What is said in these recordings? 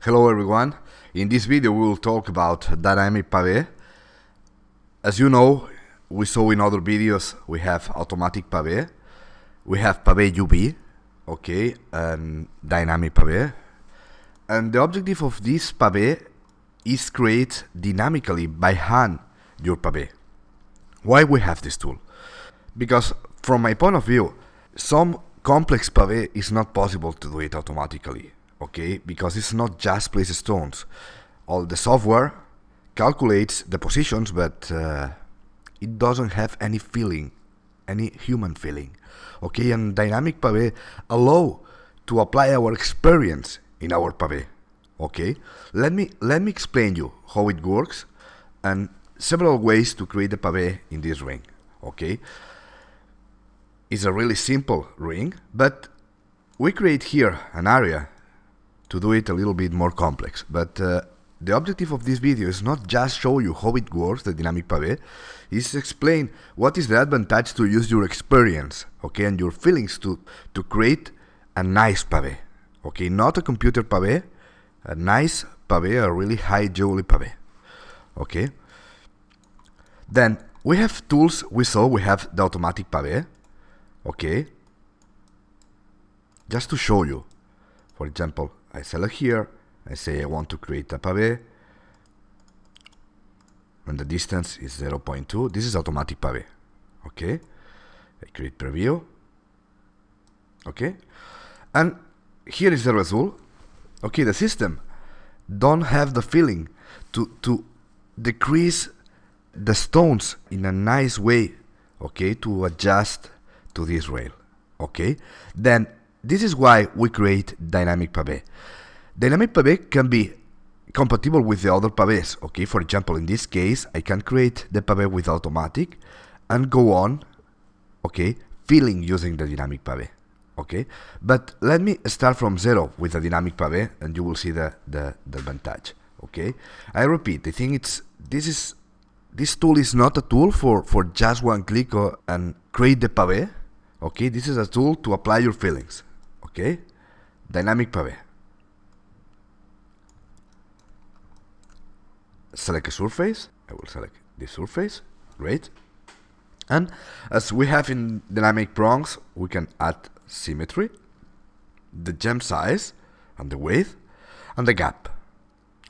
Hello everyone, in this video we will talk about dynamic pave. As you know, we saw in other videos we have automatic pave, we have pave UV, okay, and dynamic pave. And the objective of this pave is create dynamically by hand your pave. Why we have this tool? Because from my point of view, some complex pave is not possible to do it automatically, okay? Because it's not just place stones. All the software calculates the positions, but it doesn't have any feeling, any human feeling, okay? And dynamic pave allow to apply our experience in our pave, okay? Let me explain you how it works and several ways to create the pave in this ring, okay? It's a really simple ring, but we create here an area to do it a little bit more complex. But the objective of this video is not just show you how it works, the dynamic pave, is explain what is the advantage to use your experience, okay, and your feelings to create a nice pave, okay, not a computer pave, a nice pave, a really high jewelry pave, okay. Then we have tools. We have the automatic pave. Okay, just to show you, for example, I select here, I say I want to create a pave, and the distance is 0.2. This is automatic pave. Okay, I create preview. Okay, and here is the result. Okay, the system don't have the feeling to decrease the stones in a nice way, okay, to adjust to this rail, okay. Then this is why we create dynamic pave. Dynamic pave can be compatible with the other paves, okay. For example, in this case I can create the pave with automatic and go on, okay, filling using the dynamic pave, okay. But let me start from zero with the dynamic pave and you will see the advantage, okay. I repeat, I think this tool is not a tool for just one click and create the pave. Okay, this is a tool to apply your feelings. Okay, dynamic pave. Select a surface. I will select this surface. Great. And as we have in dynamic prongs, we can add symmetry, the gem size, and the width, and the gap.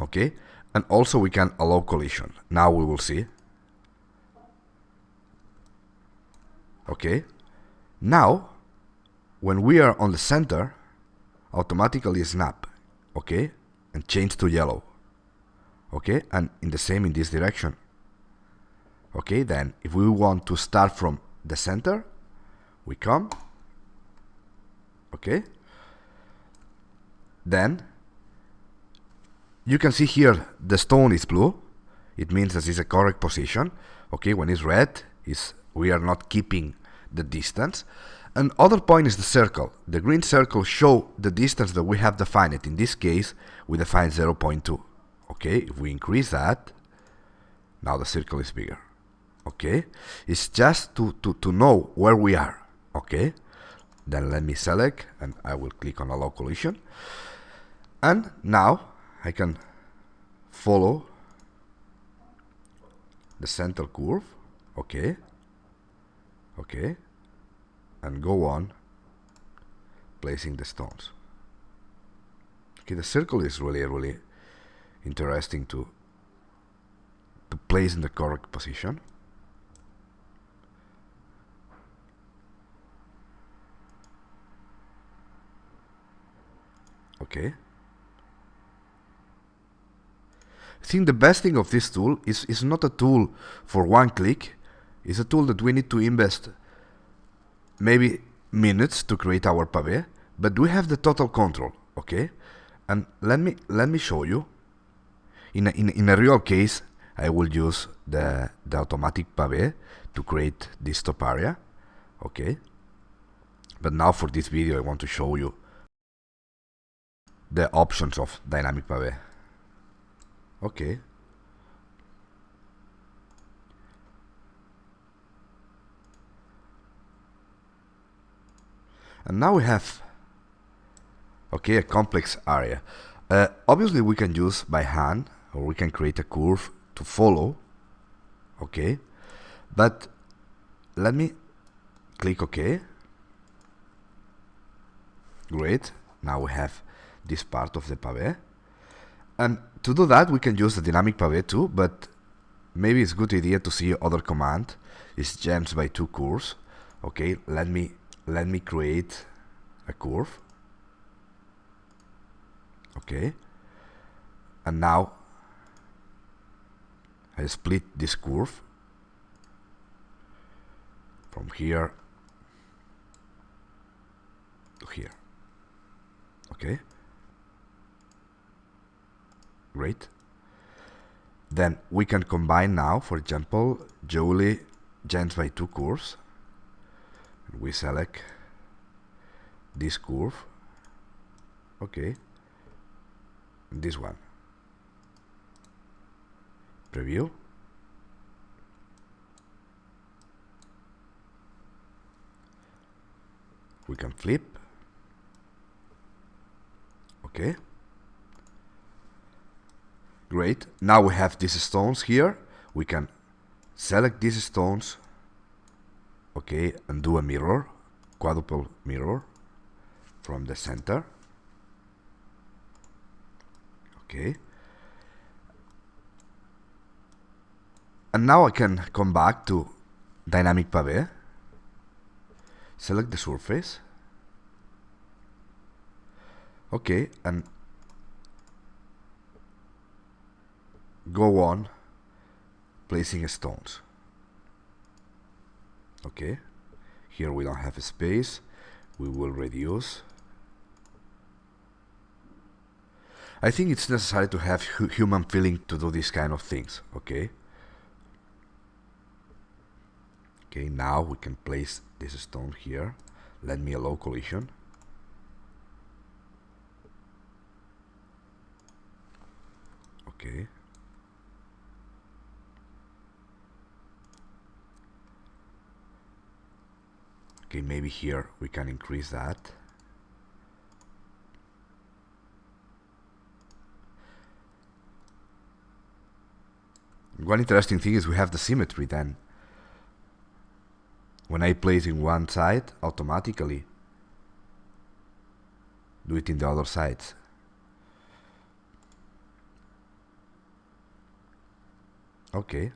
Okay, and also we can allow collision. Now we will see. Okay. Now, when we are on the center, automatically snap, okay, and change to yellow, okay, and in the same in this direction, okay. Then, if we want to start from the center, we come, okay. Then, you can see here the stone is blue. It means that it's a correct position, okay. When it's red, we are not keeping the distance. And other point is the circle. The green circle show the distance that we have defined. In this case, we define 0.2. Okay, if we increase that, now the circle is bigger. Okay, it's just to know where we are. Okay, then let me select and I will click on allow collision. And now I can follow the center curve. Okay. Okay, and go on placing the stones. Okay, the circle is really interesting to place in the correct position. Okay. I think the best thing of this tool is not a tool for one click. It's a tool that we need to invest maybe minutes to create our pave, but we have the total control, okay. And let me show you. In a real case, I will use the automatic pave to create this top area, okay. But now for this video, I want to show you the options of dynamic pave. Okay. And now we have, okay, a complex area. Obviously we can use by hand, or we can create a curve to follow, okay, but let me click OK. Great, now we have this part of the pave, and to do that we can use the dynamic pave too, but maybe it's a good idea to see other command. It's gems by 2 curves. Okay, let me create a curve. Okay, and now I split this curve from here to here. Okay, great. Then we can combine now, for example, Jolie gems by 2 curves. We select this curve, okay, and this one. Preview. We can flip. Okay. Great. Now we have these stones here. We can select these stones, okay, and do a mirror, quadruple mirror from the center. Okay. And now I can come back to dynamic pave, select the surface, okay, and go on placing stones. Okay, here we don't have a space, we will reduce. I think it's necessary to have human feeling to do these kind of things. Okay. Okay, now we can place this stone here. Let me allow collision. Okay. Okay, maybe here we can increase that. One interesting thing is we have the symmetry then. When I place in one side, automatically do it in the other sides. Okay.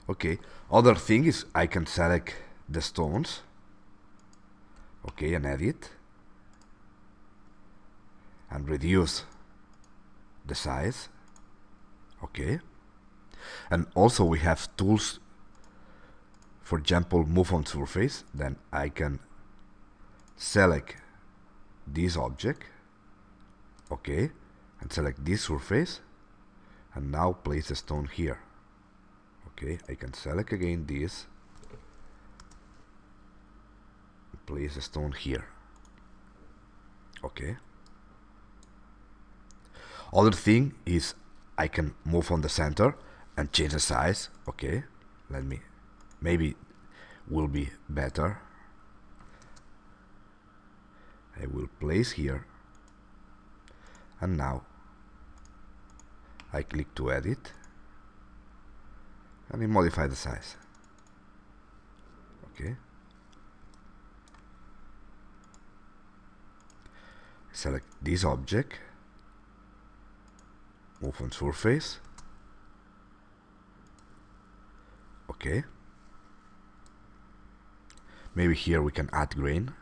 Okay, other thing is I can select the stones, okay, and edit, and reduce the size, okay, and also we have tools, for example, move on surface. Then I can select this object, okay, and select this surface, and now place a stone here. Okay, I can select again this, place a stone here. Okay. Other thing is I can move on the center and change the size. Okay, let me, maybe will be better. I will place here, and now I click to edit, and I modify the size. Okay. Select this object, move on surface. Okay. Maybe here we can add grain.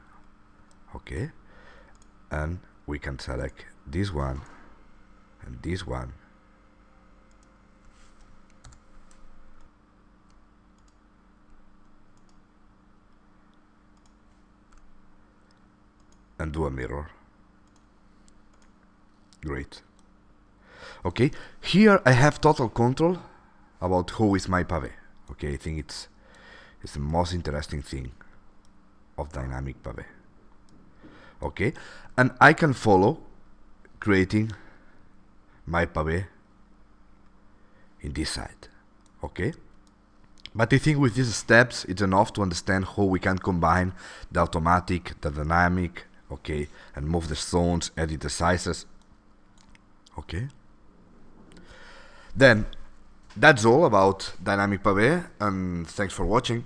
Okay. And we can select this one and this one. And do a mirror. Great. Okay, here I have total control about how is my pave. Okay, I think it's the most interesting thing of dynamic pave. Okay, and I can follow creating my pave in this side. Okay? But I think with these steps, it's enough to understand how we can combine the automatic, the dynamic, okay, and move the stones, edit the sizes. Okay? Then, that's all about dynamic pave, and thanks for watching.